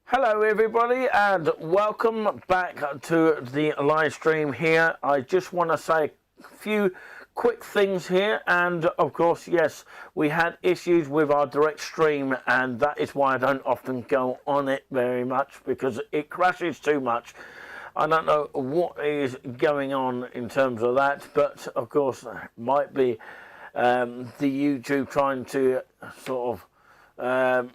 Hello everybody and welcome back to the live stream here. I just want to say a few quick things here, and of course, yes, we had issues with our direct stream, and that is why I don't often go on it very much, because it crashes too much. I don't know what is going on in terms of that, but of course it might be the YouTube trying to sort of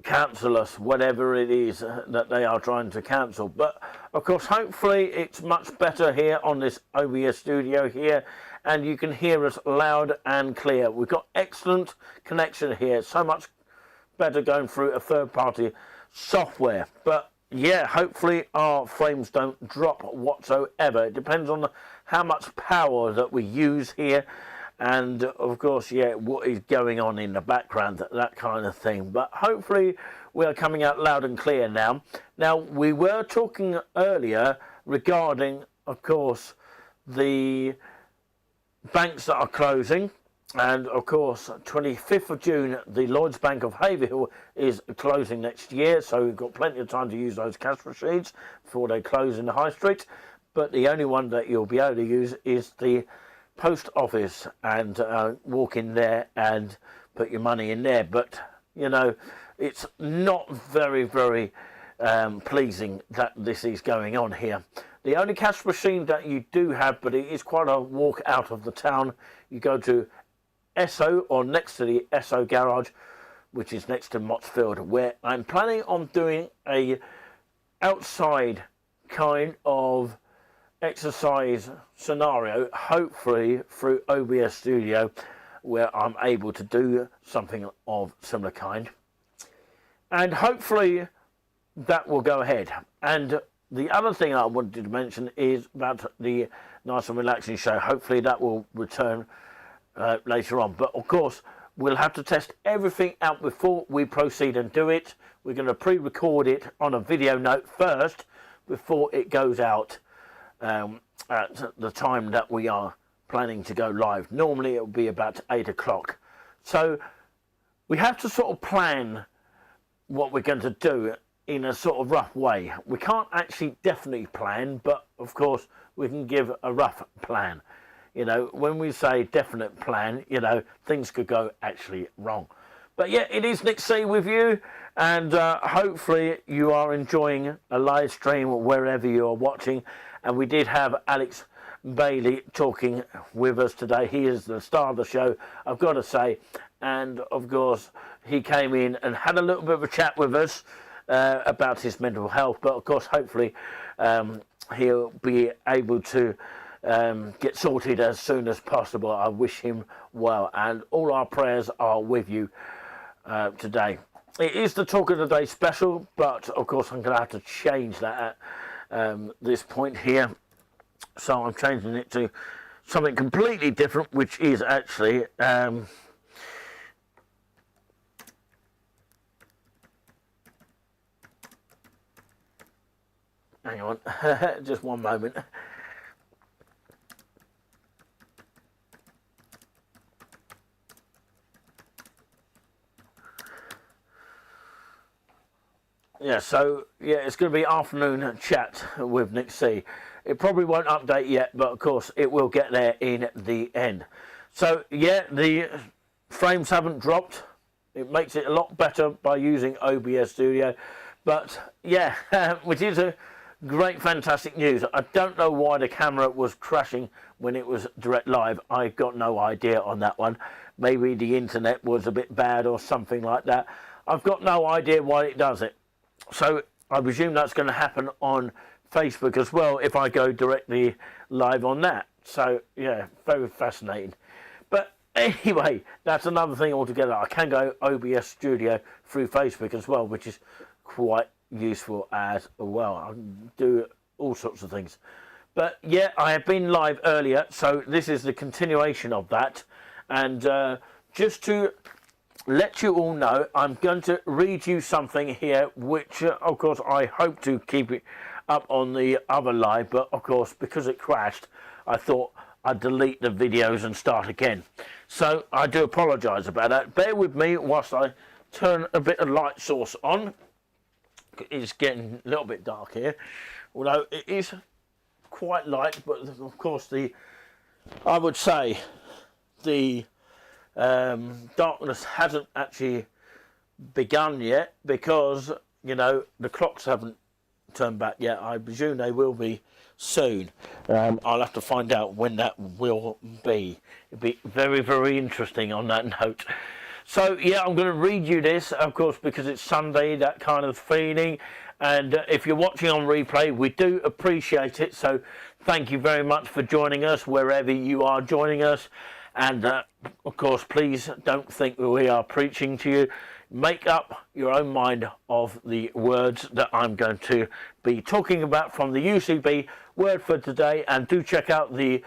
cancel us, whatever it is that they are trying to cancel. But of course, hopefully it's much better here on this OBS studio here, and you can hear us loud and clear. We've got excellent connection here, so much better going through a third-party software. But yeah, hopefully our frames don't drop whatsoever. It depends on how much power that we use here, and of course, yeah, what is going on in the background, that kind of thing. But hopefully we are coming out loud and clear now. Now, we were talking earlier regarding, of course, the banks that are closing, and of course 25th of June the Lloyds Bank of Haverhill is closing next year, so we've got plenty of time to use those cash machines before they close in the high street. But the only one that you'll be able to use is the post office, and walk in there and put your money in there. But you know, it's not very pleasing that this is going on here. The only cash machine that you do have, but it is quite a walk out of the town, you go to Esso, or next to the Esso garage, which is next to Mottsfield, where I'm planning on doing a outside kind of exercise scenario, hopefully through OBS Studio, where I'm able to do something of similar kind, and hopefully that will go ahead. And the other thing I wanted to mention is about the Nice and Relaxing show. Hopefully that will return later on, but of course we'll have to test everything out before we proceed and do it. We're going to pre-record it on a video note first before it goes out at the time that we are planning to go live. Normally it will be about 8 o'clock. So we have to sort of plan what we're going to do in a sort of rough way. We can't actually definitely plan, but of course we can give a rough plan. You know, when we say definite plan, you know, things could go actually wrong. But yeah, it is Nick C with you, and hopefully you are enjoying a live stream wherever you are watching. And we did have Alex Bailey talking with us today. He is the star of the show, I've got to say. And of course, he came in and had a little bit of a chat with us about his mental health. But of course, hopefully he'll be able to get sorted as soon as possible. I wish him well, and all our prayers are with you today. It is the Talk of the Day special, but of course I'm going to have to change that at this point here. So I'm changing it to something completely different, which is actually hang on, just one moment. Yeah, so yeah, it's going to be afternoon chat with Nick C. It probably won't update yet, but of course it will get there in the end. So yeah, the frames haven't dropped. It makes it a lot better by using OBS Studio. But yeah, which is a great, fantastic news. I don't know why the camera was crashing when it was direct live. I got no idea on that one. Maybe the internet was a bit bad or something like that. I've got no idea why it does it. So I presume that's going to happen on Facebook as well if I go directly live on that. So yeah, very fascinating. But anyway, that's another thing altogether. I can go OBS Studio through Facebook as well, which is quite useful as well. I can do all sorts of things. But yeah, I have been live earlier, so this is the continuation of that. And just to let you all know, I'm going to read you something here, which of course I hope to keep it up on the other live, but of course because it crashed I thought I'd delete the videos and start again. So I do apologise about that. Bear with me whilst I turn a bit of light source on. it's getting a little bit dark here, although it is quite light. But of course, I would say the darkness hasn't actually begun yet, because the clocks haven't turned back yet. I presume they will be soon. I'll have to find out when that will be. It'll be very, very interesting on that note. So yeah, I'm going to read you this, of course, because it's Sunday, that kind of feeling. And if you're watching on replay, we do appreciate it. So thank you very much for joining us wherever you are joining us. And of course, please don't think that we are preaching to you. Make up your own mind of the words that I'm going to be talking about from the UCB Word for Today. And do check out the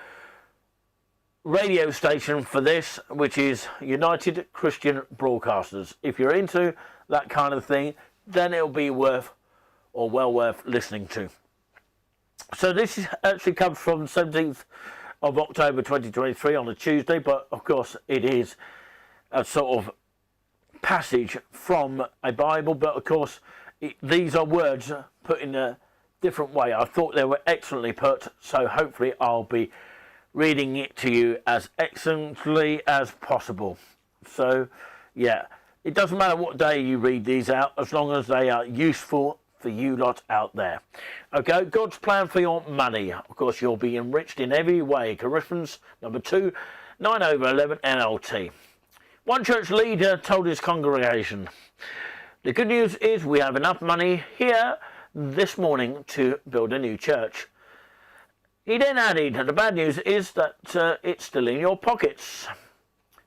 radio station for this, which is United Christian Broadcasters. If you're into that kind of thing, then it'll be well worth listening to. So this actually comes from the 17th of October 2023 on a Tuesday, but of course it is a sort of passage from a Bible, but of course these are words put in a different way. I thought they were excellently put, so hopefully I'll be reading it to you as excellently as possible. So yeah, it doesn't matter what day you read these out, as long as they are useful for you lot out there. Okay, God's plan for your money. Of course, you'll be enriched in every way. Corinthians number 2, 9/11 NLT. One church leader told his congregation, "The good news is we have enough money here this morning to build a new church." He then added, "The bad news is that it's still in your pockets."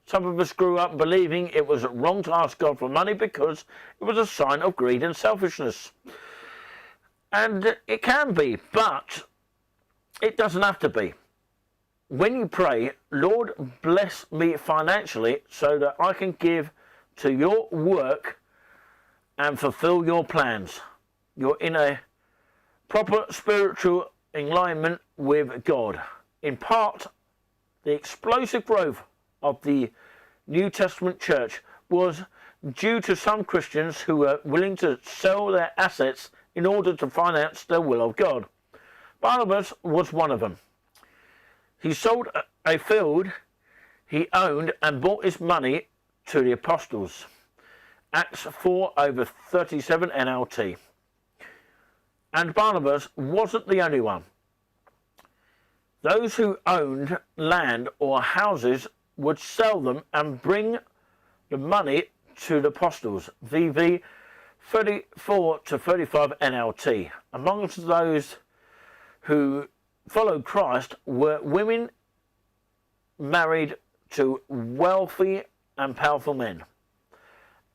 Some of us grew up believing it was wrong to ask God for money because it was a sign of greed and selfishness. And it can be, but it doesn't have to be. When you pray, "Lord, bless me financially so that I can give to your work and fulfill your plans," you're in a proper spiritual alignment with God. In part, the explosive growth of the New Testament church was due to some Christians who were willing to sell their assets in order to finance the will of God. Barnabas was one of them. He sold a field he owned and brought his money to the apostles. Acts 4:37 NLT. And Barnabas wasn't the only one. Those who owned land or houses would sell them and bring the money to the apostles. VV 34-35 NLT. Amongst those who followed Christ were women married to wealthy and powerful men.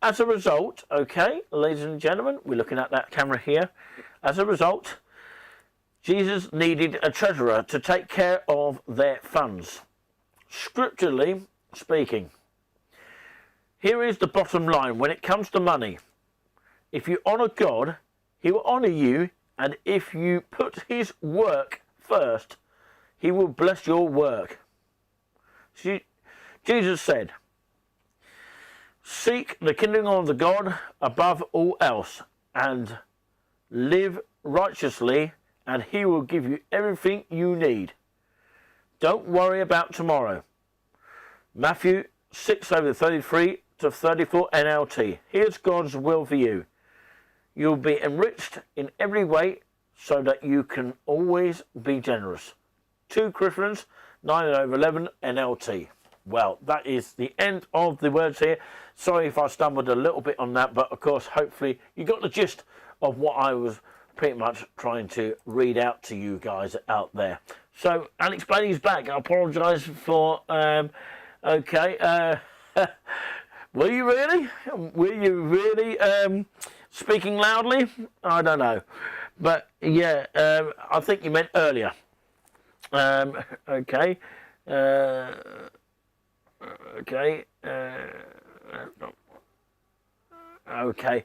As a result, okay, ladies and gentlemen, we're looking at that camera here. As a result, Jesus needed a treasurer to take care of their funds. Scripturally speaking, here is the bottom line when it comes to money. If you honour God, he will honour you, and if you put his work first, he will bless your work. Jesus said, "Seek the kingdom of the God above all else, and live righteously, and he will give you everything you need. Don't worry about tomorrow." Matthew 6:33-34 NLT. Here's God's will for you. You'll be enriched in every way so that you can always be generous. 2 Corinthians 9:11 NLT. Well, that is the end of the words here. Sorry if I stumbled a little bit on that, but of course, hopefully you got the gist of what I was pretty much trying to read out to you guys out there. So, Alex Bailey's back. I apologise for, okay, were you really? Were you really speaking loudly? I don't know. But, yeah, I think you meant earlier. Okay. Okay. Okay.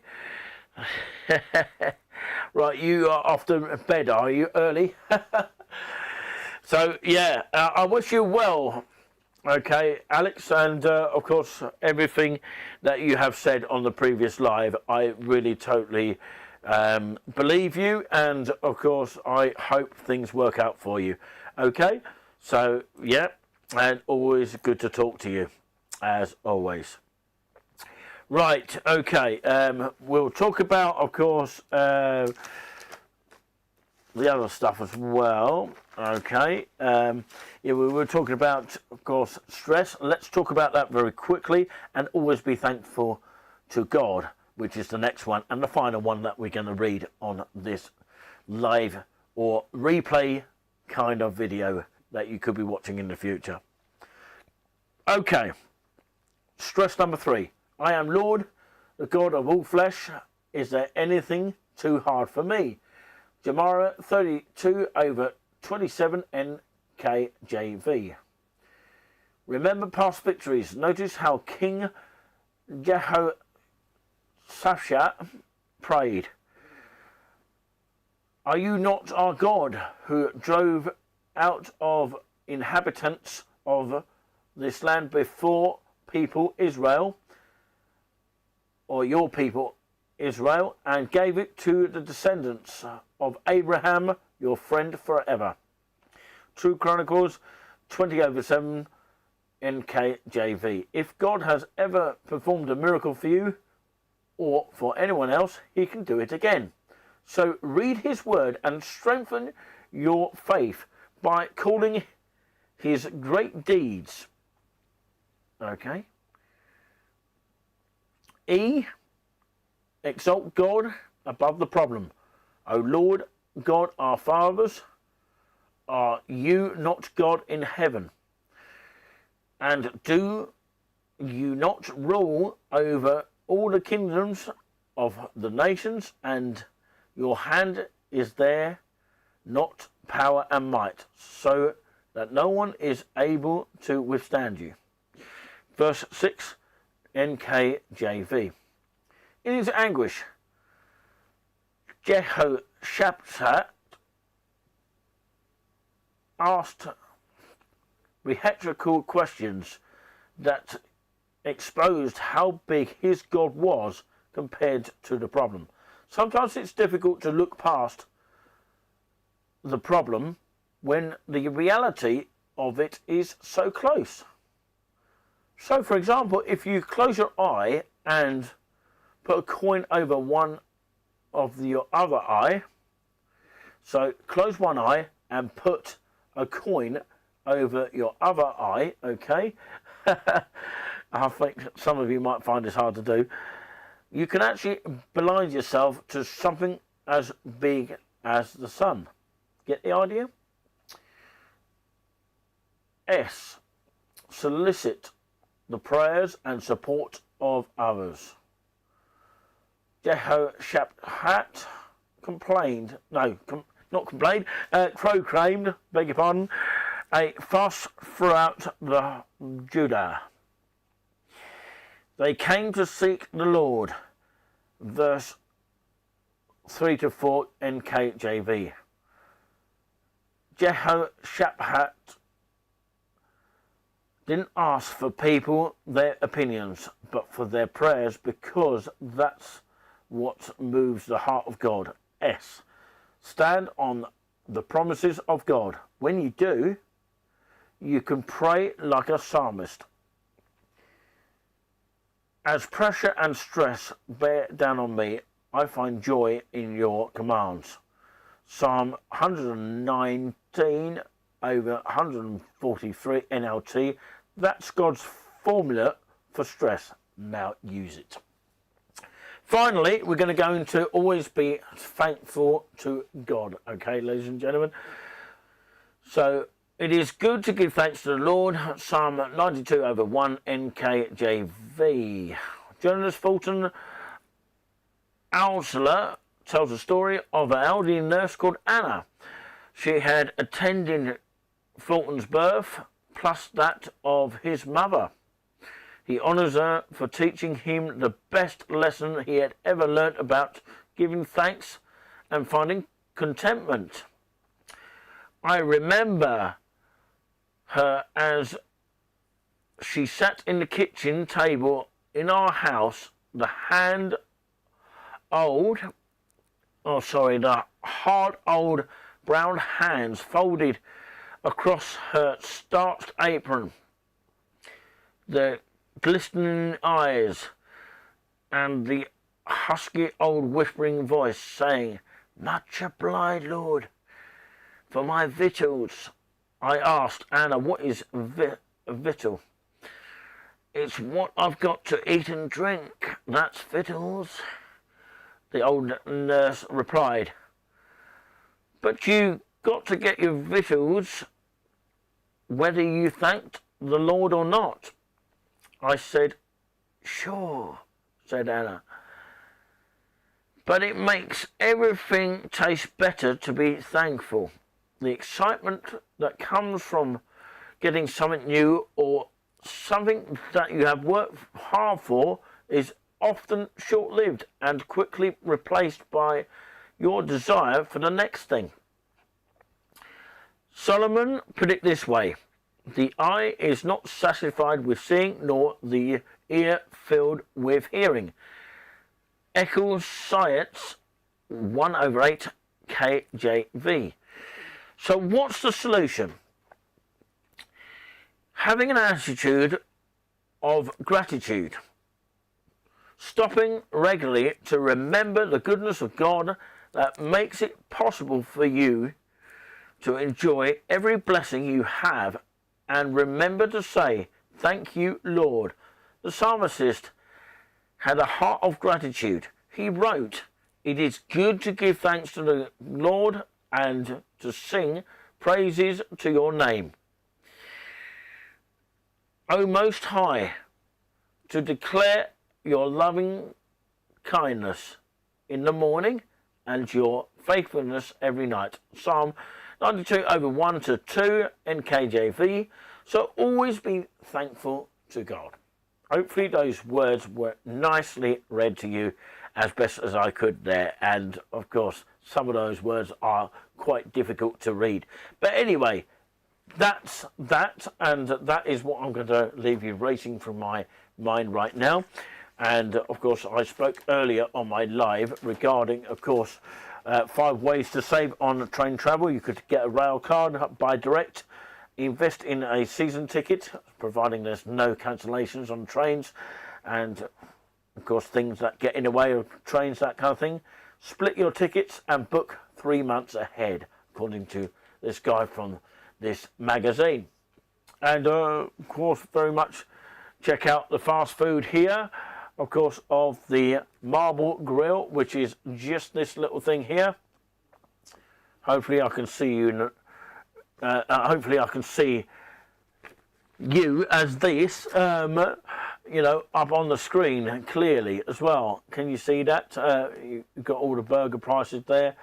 Right, you are off to bed, are you, early? So, yeah, I wish you well, okay, Alex, and of course, everything that you have said on the previous live, I really totally believe you, and of course I hope things work out for you. Okay, so yeah, and always good to talk to you, as always. Right, okay, we'll talk about, of course, the other stuff as well. Okay, yeah, we were talking about, of course, stress. Let's talk about that very quickly, and always be thankful to God, which is the next one and the final one that we're going to read on this live or replay kind of video that you could be watching in the future. Okay, stress number 3. I am Lord, the God of all flesh. Is there anything too hard for me? Jeremiah 32:27 NKJV. Remember past victories. Notice how King Jehoshaphat prayed. Are you not our God who drove out of inhabitants of this land before people Israel, or your people Israel, and gave it to the descendants of Abraham, your friend forever? 2 Chronicles 20:7 NKJV. If God has ever performed a miracle for you or for anyone else, he can do it again. So read his word and strengthen your faith by calling his great deeds. Okay. E. Exalt God above the problem. O Lord God, our fathers, are you not God in heaven? And do you not rule over all the kingdoms of the nations, and your hand is there, not power and might, so that no one is able to withstand you? Verse 6 NKJV. In his anguish, Jehoshaphat asked rhetorical questions that exposed how big his God was compared to the problem. Sometimes it's difficult to look past the problem when the reality of it is so close. So, for example, if you close your eye and put a coin over one of your other eye, so close one eye and put a coin over your other eye, okay? I think some of you might find this hard to do. You can actually blind yourself to something as big as the sun. Get the idea? S. Solicit the prayers and support of others. Jehoshaphat proclaimed, beg your pardon, a fast throughout the Judah. They came to seek the Lord. Verse 3-4 NKJV. Jehoshaphat didn't ask for people their opinions, but for their prayers, because that's what moves the heart of God. S. Stand on the promises of God. When you do, you can pray like a psalmist. As pressure and stress bear down on me, I find joy in your commands. Psalm 119 over 143 NLT. That's God's formula for stress. Now use it. Finally, we're going to go into always be thankful to God. Okay, ladies and gentlemen. So, it is good to give thanks to the Lord. Psalm 92 over 1 NKJV. Journalist Fulton Alsler tells a story of an elderly nurse called Anna. She had attended Fulton's birth, plus that of his mother. He honours her for teaching him the best lesson he had ever learnt about giving thanks and finding contentment. I remember her as she sat in the kitchen table in our house, the hand old the hard old brown hands folded across her starched apron, the glistening eyes, and the husky old whispering voice saying, "Much obliged, Lord, for my victuals." I asked Anna, "What is victual?" "It's what I've got to eat and drink, that's victuals," the old nurse replied. "But you got to get your victuals whether you thanked the Lord or not." I said, "Sure," said Anna. "But it makes everything taste better to be thankful. The excitement that comes from getting something new or something that you have worked hard for is often short-lived and quickly replaced by your desire for the next thing." Solomon put it this way: "The eye is not satisfied with seeing, nor the ear filled with hearing." Ecclesiastes 1/8 KJV. So what's the solution? Having an attitude of gratitude. Stopping regularly to remember the goodness of God that makes it possible for you to enjoy every blessing you have, and remember to say, "Thank you, Lord." The psalmist had a heart of gratitude. He wrote, "It is good to give thanks to the Lord and to sing praises to your name, O Most High, to declare your loving kindness in the morning and your faithfulness every night." Psalm 92/1-2 NKJV. So always be thankful to God. Hopefully those words were nicely read to you as best as I could there. And of course, some of those words are quite difficult to read. But anyway, that's that, and that is what I'm going to leave you racing from my mind right now. And of course, I spoke earlier on my live regarding, of course, 5 ways to save on train travel. You could get a rail card, buy direct, invest in a season ticket, providing there's no cancellations on trains, and of course things that get in the way of trains, that kind of thing. Split your tickets and book 3 months ahead, according to this guy from this magazine. And of course, very much check out the fast food here, of course, of the Marble Grill, which is just this little thing here. Hopefully I can see you. Hopefully I can see you as this, you know, up on the screen clearly as well. Can you see that? You've got all the burger prices there.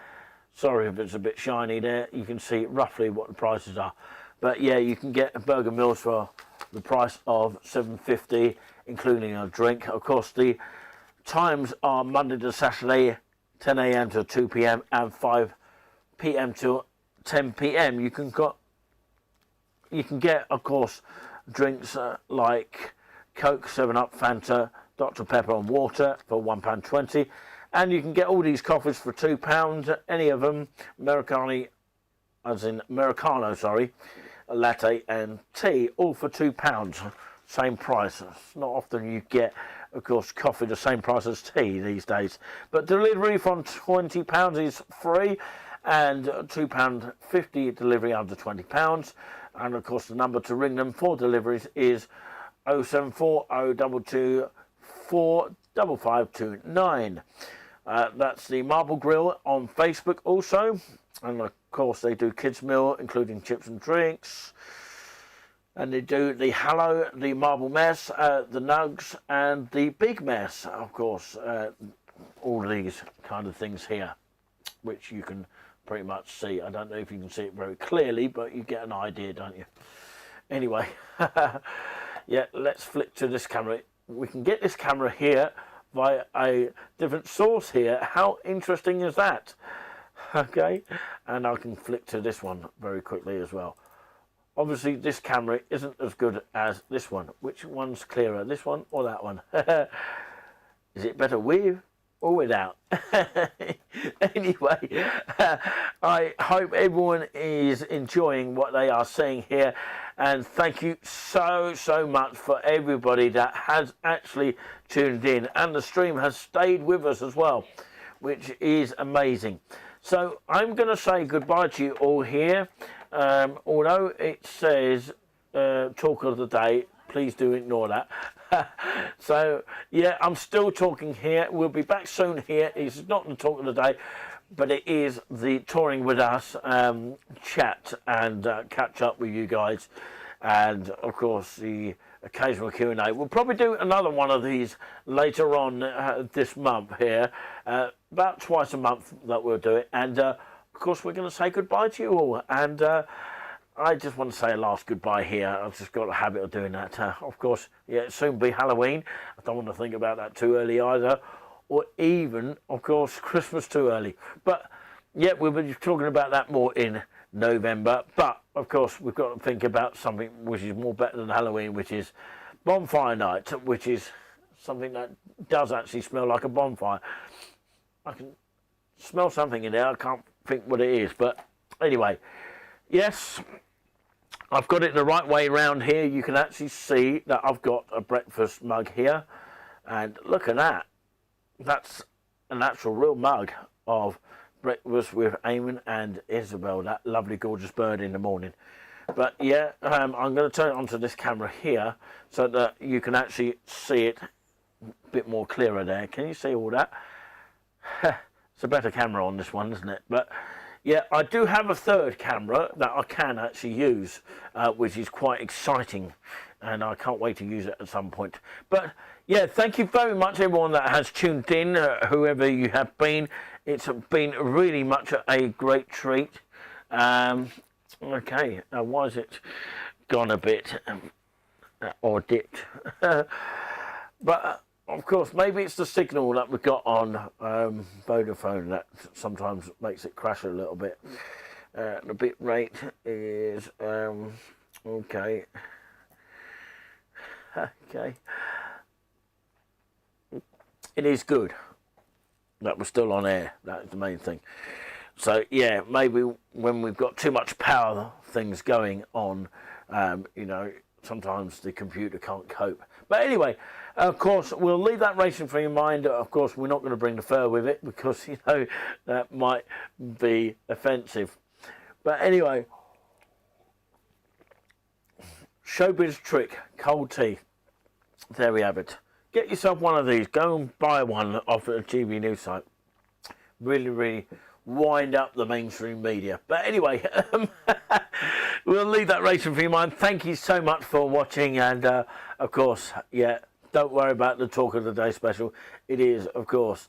Sorry if it's a bit shiny there. You can see roughly what the prices are. But yeah, you can get burger meals for the price of $7.50, including a drink. Of course, the times are Monday to Saturday, 10 a.m. to 2 p.m. and 5 p.m. to 10 p.m. You can get, of course, drinks like Coke, 7-Up, Fanta, Dr. Pepper and water for £1.20. And you can get all these coffees for £2, any of them, Americano, latte and tea, all for £2, same price. It's not often you get, of course, coffee the same price as tea these days. But delivery from £20 is free, and £2.50 delivery under £20. And of course, the number to ring them for deliveries is 074 022 45529. That's the Marble Grill on Facebook also. And of course, they do kids' meal, including chips and drinks. And they do the Hello, the Marble Mess, the Nugs, and the Big Mess. Of course, all these kind of things here, which you can pretty much see. I don't know if you can see it very clearly, but you get an idea, don't you? Anyway, yeah, let's flip to this camera. We can get this camera here via a different source here. How interesting is that? Okay, and I can flick to this one very quickly as well. Obviously, this camera isn't as good as this one. Which one's clearer, this one or that one? Is it better with or without. Anyway, I hope everyone is enjoying what they are seeing here, and thank you so much for everybody that has actually tuned in, and the stream has stayed with us as well, which is amazing. So I'm going to say goodbye to you all here, although it says talk of the day, please do ignore that. So yeah, I'm still talking here. We'll be back soon here. It's not the talk of the day, but it is the touring with us chat and catch up with you guys, and of course the occasional Q&A. We'll probably do another one of these later on this month here, about twice a month that we'll do it, and of course we're going to say goodbye to you all, and I just want to say a last goodbye here. I've just got a habit of doing that. Of course, yeah, it'll soon be Halloween. I don't want to think about that too early either. Or even, of course, Christmas too early. But, yeah, we'll be talking about that more in November. But, of course, we've got to think about something which is more better than Halloween, which is bonfire night, which is something that does actually smell like a bonfire. I can smell something in there. I can't think what it is. But, anyway, yes, I've got it the right way around here. You can actually see that I've got a breakfast mug here. And look at that. That's an actual real mug of breakfast with Eamon and Isabel, that lovely gorgeous bird in the morning. But yeah, I'm going to turn it onto this camera here so that you can actually see it a bit more clearer there. Can you see all that? It's a better camera on this one, isn't it? But yeah, I do have a third camera that I can actually use, which is quite exciting, and I can't wait to use it at some point. But yeah, thank you very much everyone that has tuned in, whoever you have been. It's been really much a great treat. Okay, why has it gone a bit or dipped? But of course, maybe it's the signal that we've got on Vodafone that sometimes makes it crash a little bit. The bit rate is okay. Okay. It is good that we're still on air. That is the main thing. So yeah, maybe when we've got too much power things going on, you know, sometimes the computer can't cope. But anyway, of course, we'll leave that racing for your mind. Of course, we're not going to bring the fur with it because, you know, that might be offensive. But anyway, Showbiz Trick cold tea. There we have it. Get yourself one of these. Go and buy one off a TV news site. Really wind up the mainstream media. But anyway, we'll leave that racing for your mind. Thank you so much for watching, and of course, yeah, don't worry about the talk of the day special. It is, of course,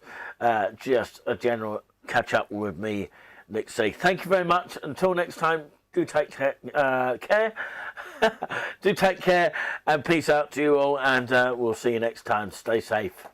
just a general catch up with me, Nick C. Thank you very much. Until next time, do take care. Do take care, and peace out to you all, and we'll see you next time. Stay safe.